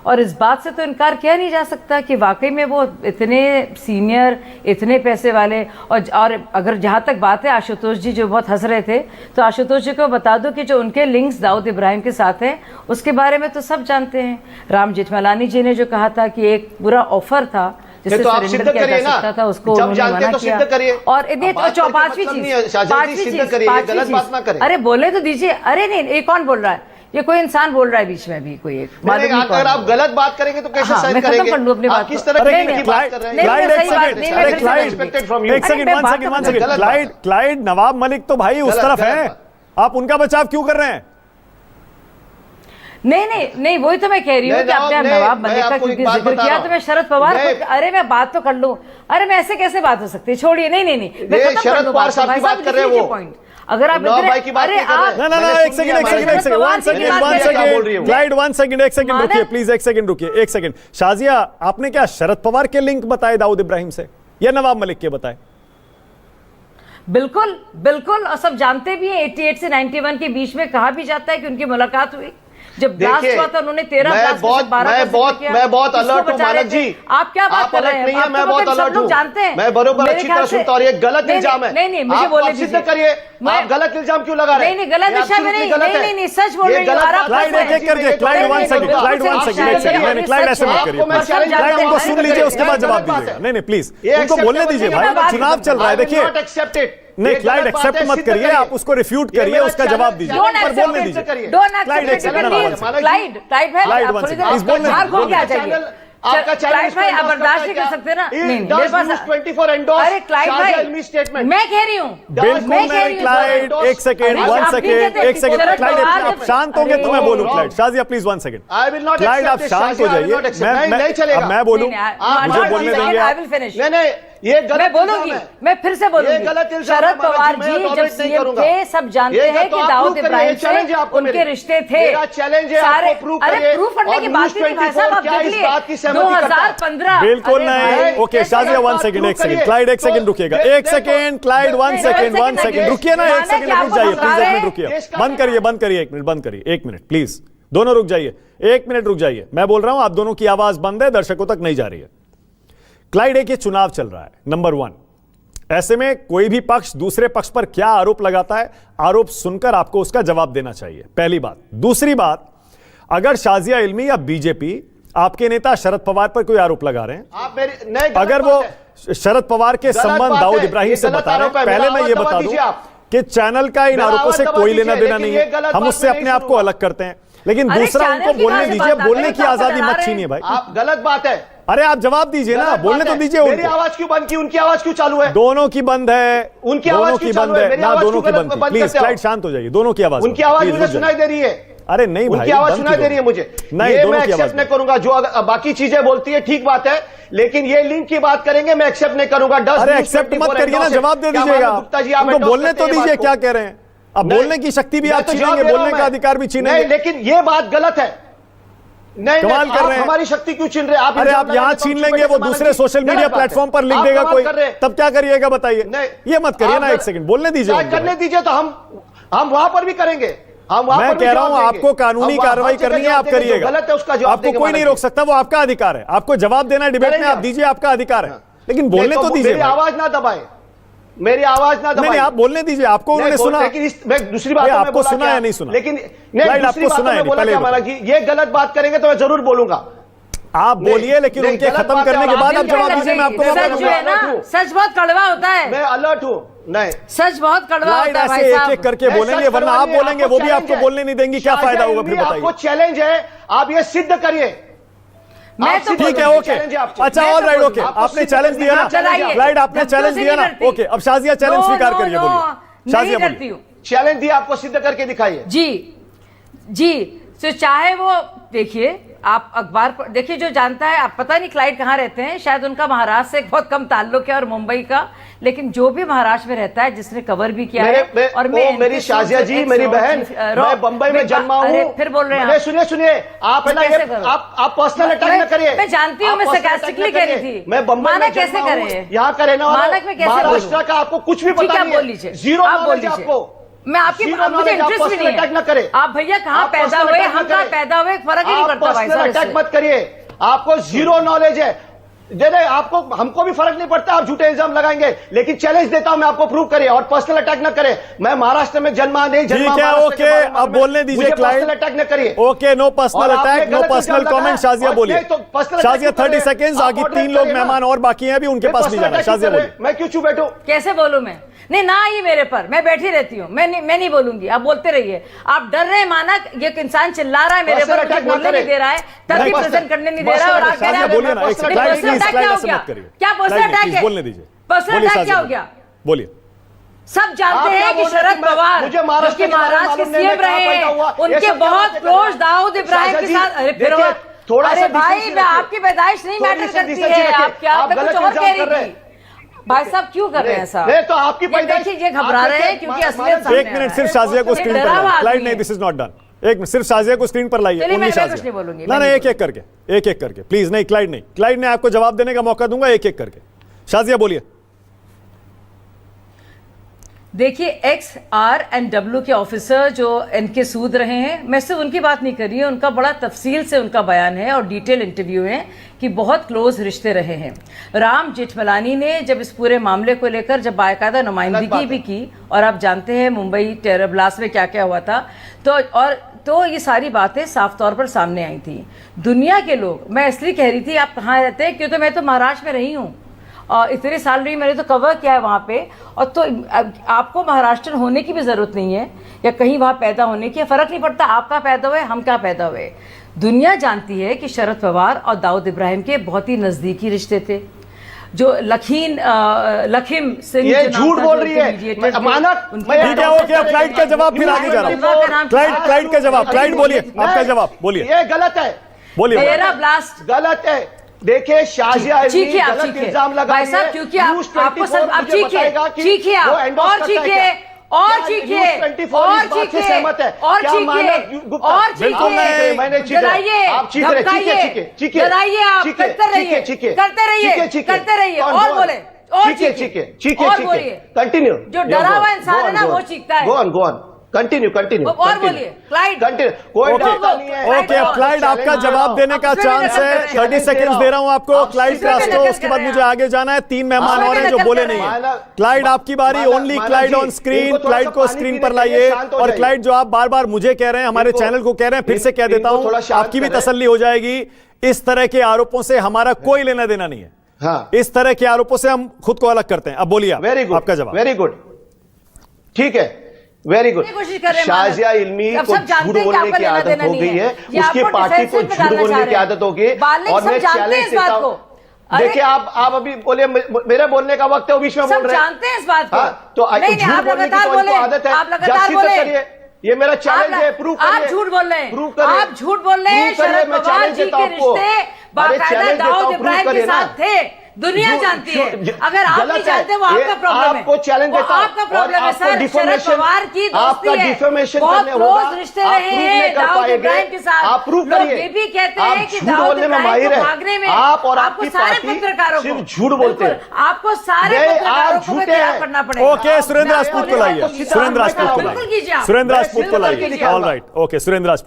और इस बात से तो इनकार किया नहीं जा सकता कि वाकई में वो इतने सीनियर, इतने पैसे वाले। और अगर जहाँ तक बात है आशुतोष जी जो बहुत हंस रहे थे, तो आशुतोष जी को बता दो कि जो उनके लिंक्स दाऊद इब्राहिम के साथ हैं उसके बारे में तो सब जानते हैं। राम जेठमलानी जी ने जो कहा था कि एक पूरा ऑफर था जिससे तो आप सिद्ध करिए ना, था, उसको जब उन्होंने जानते मना तो किया। सिद्ध करिए। और पांचवी चीज, गलत बात ना करें। अरे बोले तो दीजिए। अरे नहीं, ये कौन बोल रहा है? ये कोई इंसान बोल रहा है बीच में भी, कोई एक। अगर आप गलत बात करेंगे तो कैसे साइन करेंगे? आप किस तरह की बात कर रहे हैं? क्लाइड नवाब मलिक तो भाई उस तरफ है, आप उनका बचाव क्यों कर रहे हैं? नहीं, वही तो मैं कह रही हूँ कि आपने नवाब मलिक का क्योंकि जिक्र किया तो मैं शरद पवार को, अरे मैं बात तो कर लूं। अरे मैं ऐसे कैसे बात हो सकती है? छोड़िए, नहीं, शरद पवार साहब की बात कर रहे हैं वो। अगर आप अरे आप एक सेकंड रुकिए प्लीज, एक सेकंड। शाजिया, आपने क्या शरद पवार के लिंक बताए दाऊद इब्राहिम से या नवाब मलिक के बताए? बिल्कुल, और सब जानते भी हैं। 88 से 91 के बीच में कहा भी जाता है कि उनकी मुलाकात हुई। जब ब्लास्ट हुआ था उन्होंने 13 ब्लास्ट में 12 मैं बहुत अलर्ट हूं मानक जी। आप क्या बात कर रहे हैं? नहीं है, मैं बहुत अलर्ट हूं, जानते हैं। मैं बरोबर अच्छी तरह सुनता हूं। ये गलत इल्जाम है। नहीं, मुझे बोलने दीजिए। सिद्ध करिए, आप गलत इल्जाम क्यों लगा रहे हैं? नहीं, गलत दिशा में नहीं, सच बोल रही हूं। क्लाइड एक करके, क्लाइड वन सेकंड, क्लाइड ऐसे मत करिए, क्लाइड उनको सुन लीजिए, उसके बाद जवाब दीजिएगा। नहीं प्लीज, उनको बोलने दीजिए भाई, चुनाव चल रहा है। देखिए नहीं, क्लाइड एक्सेप्ट मत करिए, आप उसको रिफ्यूट करिए, उसका जवाब दीजिए, पर बोलने दीजिए। क्लाइड एक सेकंड, आपका क्लाइड भाई आप बर्दाश्त नहीं कर सकते ना? नहीं, मेरे पास 24 एंडोर्स। अरे क्लाइड भाई स्टेटमेंट मैं कह रही हूँ, बिल्कुल नहीं क्लाइड, एक सेकंड, क्लाइड आप शांत होंगे तो मैं बोलूं। Clyde, Shazia please 1 second. Clyde आप शांत हो जाइए, मैं बोलूं, मुझे बोलने देंगे। नहीं, ये गलत मैं बोलूंगी, मैं फिर से बोलूंगी। शरद पवार जी जब सीएम थे सब जानते हैं कि दाऊद इब्राहिम से उनके रिश्ते थे। चैलेंज है, सारे अरे प्रूफ करने की बात नहीं भाई साहब, आप देख लिए 2015। बिल्कुल नहीं। Okay Shazia 1 second, Clyde 1 second रुकिएगा, 1 सेकंड, क्लाइड 1 सेकंड रुकिए ना, 1 सेकंड रुक जाइए प्लीज, 1 मिनट रुकिए, बंद करिए 1 मिनट प्लीज, दोनों रुक जाइए, 1 मिनट रुक जाइए। मैं बोल रहा हूं, आप दोनों की आवाज बंद है, दर्शकों तक नहीं जा रही है। क्लाइड, एक ये चुनाव चल रहा है, नंबर 1, ऐसे में कोई भी पक्ष दूसरे पक्ष पर क्या आरोप लगाता है, आरोप सुनकर आपको उसका जवाब देना चाहिए, पहली बात। दूसरी बात, अगर शाजिया इल्मी या बीजेपी आपके नेता शरद पवार पर कोई आरोप लगा रहे हैं, अगर वो शरद पवार के संबंध दाऊद इब्राहिम से बता रहे हैं, पहले मैं ये बता दूं कि चैनल का इन आरोपों से कोई लेना देना नहीं है, हम उससे अपने आप को अलग करते हैं। लेकिन दूसरा, उनको बोलने दीजिए, बोलने की आजादी मत छीनिए भाई। आप गलत बात है। अरे आप जवाब दीजिए ना, बोलने तो दीजिए। मेरी आवाज क्यों बंद की, उनकी आवाज क्यों चालू है? दोनों की बंद है, उनकी आवाज क्यों चालू है? ना दोनों की बंद है। प्लीज क्लाइड शांत हो जाइए, दोनों की आवाज, उनकी आवाज मुझे सुनाई दे रही है। अरे नहीं भाई, उनकी आवाज सुनाई दे रही है मुझे, नहीं, मैं एक्सेप्ट नहीं करूंगा। जो बाकी चीजें बोलती है ठीक बात है, लेकिन ये लिंक की बात करेंगे मैं एक्सेप्ट नहीं करूंगा। अरे एक्सेप्ट मत करिए ना, जवाब दे दीजिएगा, उनको बोलने तो दीजिए, क्या कह रहे हैं? अब बोलने की शक्ति भी आप छीनेंगे, बोलने का अधिकार भी छीनेंगे। लेकिन ये बात गलत है। नहीं, कमाल कर रहे हैं, हमारी शक्ति क्यों छीन रहे हैं आप? अरे आप यहां छीन लेंगे, वो दूसरे सोशल मीडिया प्लेटफॉर्म पर लिख देगा कोई, तब क्या करिएगा बताइए? ये मत करिए ना, 1 सेकंड बोलने दीजिए। करने दीजिए तो हम वहां पर भी करेंगे। मैं कह रहा हूं आपको कानूनी कार्रवाई करनी है, आप करिएगा, गलत है उसका जवाब आपको कोई नहीं रोक सकता, वो आपका अधिकार है, आपको जवाब देना है डिबेट में, आप दीजिए, आपका अधिकार है, लेकिन बोलने तो दीजिए। मेरी आवाज ना दबाए, मेरी आवाज ना दबाए। नहीं, आप बोलने दीजिए, आपको उन्होंने सुना, लेकिन मैं दूसरी बात आपको सुना या नहीं सुना? लेकिन दूसरी बात में बोला क्या माना कि ये गलत बात करेंगे तो मैं जरूर बोलूंगा। आप बोलिए, लेकिन उनके खत्म करने के बाद आप जवाब दीजिए, मैं आपको सच बहुत कड़वा होता है, मैं अलर्ट हूं। नहीं, सच बहुत कड़वा होता है भाई साहब, एक एक करके बोलेंगे, वरना आप बोलेंगे, वो भी आपको बोलने नहीं देंगी, क्या फायदा होगा फिर बताइए? आपको चैलेंज है, आप ये सिद्ध करिए। मैं तो ठीक है, ओके, अच्छा ऑल राइट, ओके, आपने चैलेंज दिया ना, क्लाइड आपने चैलेंज दिया ना, ओके, अब शाजिया चैलेंज स्वीकार करिए, बोलिए शाजिया, करती हूँ चैलेंज दिया, आपको सिद्ध करके दिखाइए। जी, तो चाहे वो देखिए, आप अखबार पर देखिए, जो जानता है, आप पता नहीं क्लाइड कहाँ रहते हैं, शायद उनका महाराष्ट्र से बहुत कम ताल्लुक है और मुंबई का, लेकिन जो भी महाराष्ट्र में रहता है, जिसने कवर भी किया है, और मेरी शाजिया जी, मेरी बहन, मैं बंबई में जन्मा हूँ। फिर बोल रहे हैं, सुनिए, आप आप पर्सनल अटैक न करिए। मैं जानती हूँ, मैं सरकास्टिकली कह रही थी, मैं बंबई में कैसे करें, यहाँ का रहना वाला, मानक में कैसे, महाराष्ट्र का आपको कुछ भी पता नहीं है, जीरो नॉलेज आपको। मैं आपकी Zero मुझे knowledge, आप इंटरेस्ट भी personal नहीं attack ना है। करें। आप भैया कहाँ आप पैदा personal हुए, attack ना हम कहाँ करें। पैदा हुए, फर्क ही नहीं आप पड़ता भाई पर्सनल साहब अटैक इससे। मत करिए, आपको जीरो नॉलेज है। दे दे आपको, हमको भी फर्क नहीं पड़ता, आप झूठे इल्जाम लगाएंगे, लेकिन चैलेंज देता हूं मैं, आपको प्रूव करिए और पर्सनल अटैक ना करें। मैं महाराष्ट्र में जन्मा नहीं जन्मा, ठीक है, महाराष्ट्र के ओके, बारे में अब बोलने दीजिए मुझे क्लाइंट। पर्सनल अटैक ना करिए। ओके, नो पर्सनल और आपने अटैक, नो गलत पर्सनल इल्जाम कमेंट। लगाया, शाजिया और बोलिए। नहीं तो personal attack शाजिया क्यों कर 30 रहे हैं? सेकेंड्स, आप आगे moderate 3 लोग करिए ना। मेहमान और बाकी हैं अभी, उनके पास नहीं personal जाना। attack क्यों शाजिया कर रहे हैं? बोलिए। मैं क्यों चुप बैठूं? कैसे बोलूं मैं ना आई मेरे पर, मैं बैठी रहती हूँ, मैं नहीं बोलूंगी, आप बोलते रहिए। आप डर रहे हैं माना ये इंसान चिल्ला रहा है मेरे Personal पर, मुझे attack ना बोलने नहीं करें। दे रहा है, तब भी नहीं, प्रेजेंट करने नहीं दे रहा है, और आप कह रहे शाजिया हैं बोलिए ना, एक personal क्लाइंट attack प्लीज, क्या क्लाइंट हो ऐसे गया? मत करिए। क्या पर्सनल क्लाइंट अटैक प्लीज है? बोलने दीजिए। पर्सनल बोलिए अटैक शाजिया, क्या हो गया? बोलिए। सब जानते आप हैं क्या कि बोल रहे शरद हैं कि पवार मुझे जो महाराष्ट्र कि के बारे में महाराष्ट्र के मालूम नहीं, सीएम मैं कहाँ रहे पैदा हैं, हुआ, ये उनके सब क्या बहुत बातें कर क्लोज रहे हैं? दाऊद इब्राहिम शाह के जी, साथ। अरे फिर देखिए, थोड़ा अरे सा भाई decency मैं रखिए। आपकी पैदाइश नहीं थोड़ी मैटर सी करती decency है, रखिए। आप क्या आप कुछ गलत और इल्जाम कह कर रहे रही हैं। थी। भाई साहब क्यों कर रहे हैं ऐसा? नहीं तो आपकी ये पैदाइश देखिए, ये घबरा आप रहे हैं देखिए, क्योंकि मा- असलियत मानव- सामने एक आ मिनट रहा सिर्फ है। शाजिया को ये स्क्रीन पर डरा हुआ लाइए। आदमी क्लाइंट नहीं, है। This is not done. एक मिनट सिर्फ शाजिया को स्क्रीन पर लाइए। चलिए, मैं ओनली कुछ शाजिया। नहीं बोलूंगी, ना मैं एक एक करके, एक एक करके प्लीज। नहीं क्लाइंट नहीं, क्लाइंट ने आपको जवाब देने का मौका दूंगा, एक एक करके। शाजिया बोलिए। देखिए XR&W के ऑफिसर जो इनके सूद रहे हैं, मैं सिर्फ उनकी बात नहीं कर रही हूँ, उनका बड़ा तफसील से उनका बयान है और डिटेल इंटरव्यू है कि बहुत क्लोज रिश्ते रहे हैं। राम जेठमलानी ने जब इस पूरे मामले को लेकर जब बाकायदा नुमाइंदगी भी की, और आप जानते हैं मुंबई टेरर ब्लास्ट में क्या क्या हुआ था, तो ये सारी बातें साफ तौर पर सामने आई थी। दुनिया के लोग, मैं इसलिए कह रही थी आप कहाँ रहते हैं, क्योंकि मैं तो महाराष्ट्र में रही हूँ और इतने साल रही, मैंने तो कवर किया है वहाँ पे। और तो आपको महाराष्ट्र होने की भी ज़रूरत नहीं है या कहीं वहाँ पैदा होने की, फ़र्क नहीं पड़ता आप कहाँ पैदा हुए, हम कहाँ पैदा हुए। दुनिया जानती है कि शरद पवार और दाऊद इब्राहिम के बहुत ही नज़दीकी रिश्ते थे। जो लखीम सिंह ये जो नाम झूठ था, बोल जो रही उनके है। mediator थे, मानक, उनके मैं- ठीक है, ओके, अब क्लाइंट का जवाब फिर आगे जा रहा हूँ। क्लाइंट का जवाब, क्लाइंट बोलिए, आपका जवाब बोलिए। ये गलत है, बोलिए। तेरा ब्लास्ट गलत है। देखिए शाजिया चीखिए, आप गलत चीखिए इल्जाम लगा भाई रही साहब, है। क्योंकि News आपको 24 सब, आप मुझे बताएगा कि चीखिए वो आप endorse और करता है चीखिए क्या? और क्या चीखिए News 24 और इस बात से चीखिए सहमत है? और क्या चीखिए मानव गुप्ता? और बिल्कुल नहीं, चीखिए, मैंने चीखे। जलाइए, आप चीख रहे, धमकाइए, चीखे, जलाइए, आप चीखे, करते रहिए, चीखे, करते रहिए, चीखे, करते रहिए, कौन, और कौन? बोले, और चीखे, चीखे, चीखे, और चीखे, बोलिए। कंटिन्यू। जो डरा हुआ इंसान है ना, वो चीखता है। गो ऑन कंटिन्यू और बोलिए, क्लाइंट। कंटिन्यू। कोई ओके, डरता नहीं है। ओके, अब क्लाइंट आपका जवाब देने का चांस है। 30 सेकंड्स दे रहा हूं आपको। क्लाइंट रास्टो, उसके बाद मुझे आगे जाना है। 3 मेहमान और हैं जो बोले नहीं है। क्लाइंट आपकी बारी, only client on screen. Client को स्क्रीन पर लाइए। और क्लाइंट जो आप बार बार मुझे कह रहे हैं, हमारे चैनल को कह रहे हैं, फिर से कह देता हूं, आपकी भी तसल्ली हो जाएगी। इस तरह के आरोपों से हमारा कोई लेना देना नहीं है। हाँ, इस तरह के आरोपों से हम खुद को अलग करते हैं। अब बोलिए आप, वेरी गुड, आपका जवाब। वेरी गुड, ठीक है, वेरी गुड। कोशिश कर रहे हैं शाजिया इल्मी अब को सब जानते झूठ हैं कि बोलने आपका की लेना आदत देना हो नहीं गई है, ये उसकी आपको पार्टी को defensive में झूठ डालना बोलने चाह की रहे हैं। आदत होगी। बालिक और सब मैं जानते हैं चैलेंज इस देता बात हूं। को। देखिए आप अभी बोले, मेरे बोलने का वक्त है, वो बीच में बोल सब रहे हैं। जानते हैं इस बात को। हाँ, तो नहीं, झूठ आप बोलने की लगातार तो इनको बोले, आदत है। आप लगातार जस्टिस बोले। करिए, ये मेरा चैलेंज है, प्रूव करिए। आप झूठ बोल रहे हैं, प्रूव करिए, आप झूठ बोल रहे हैं। प्रूव करिए, शरद मैं पवार चैलेंज जी देता के हूं आपको। रिश्ते अरे बाकायदा चैलेंज देता हूं, दाऊद प्रूव इब्राहिम के करिए ना। साथ थे। दुनिया जानती है। अगर आप नहीं जानते, वो आपका प्रॉब्लम है। आपको चैलेंज वो देता हूं। आपका प्रॉब्लम है और सर। आपको शरद पवार की दोस्ती आपका है, डिफेमेशन बहुत करने होगा। क्लोज रिश्ते आप रहे प्रूव हैं नहीं कर दाऊद पाएंगे। इब्राहिम के साथ। आप प्रूव लोग करिए। ये भी कहते आप हैं कि झूठ दाऊद बोलने में इब्राहिम माहिर को है। भागने में आप और आपको आपकी सारे पार्टी पत्रकारों सिर्फ को झूठ बोलते हैं। बिल्कुल, आपको सारे नहीं, आप पत्रकारों को झूठे तैयार हैं। करना पड़ेगा। ओके, सुरेंद्र राजपूत को लाइए। सुरेंद्र राजपूत को बिल्कुल कीजिए लाइए। आप। सुरेंद्र राजपूत को बिल्कुल लाइए। कीजिए। All right, okay, Surendra Rajput.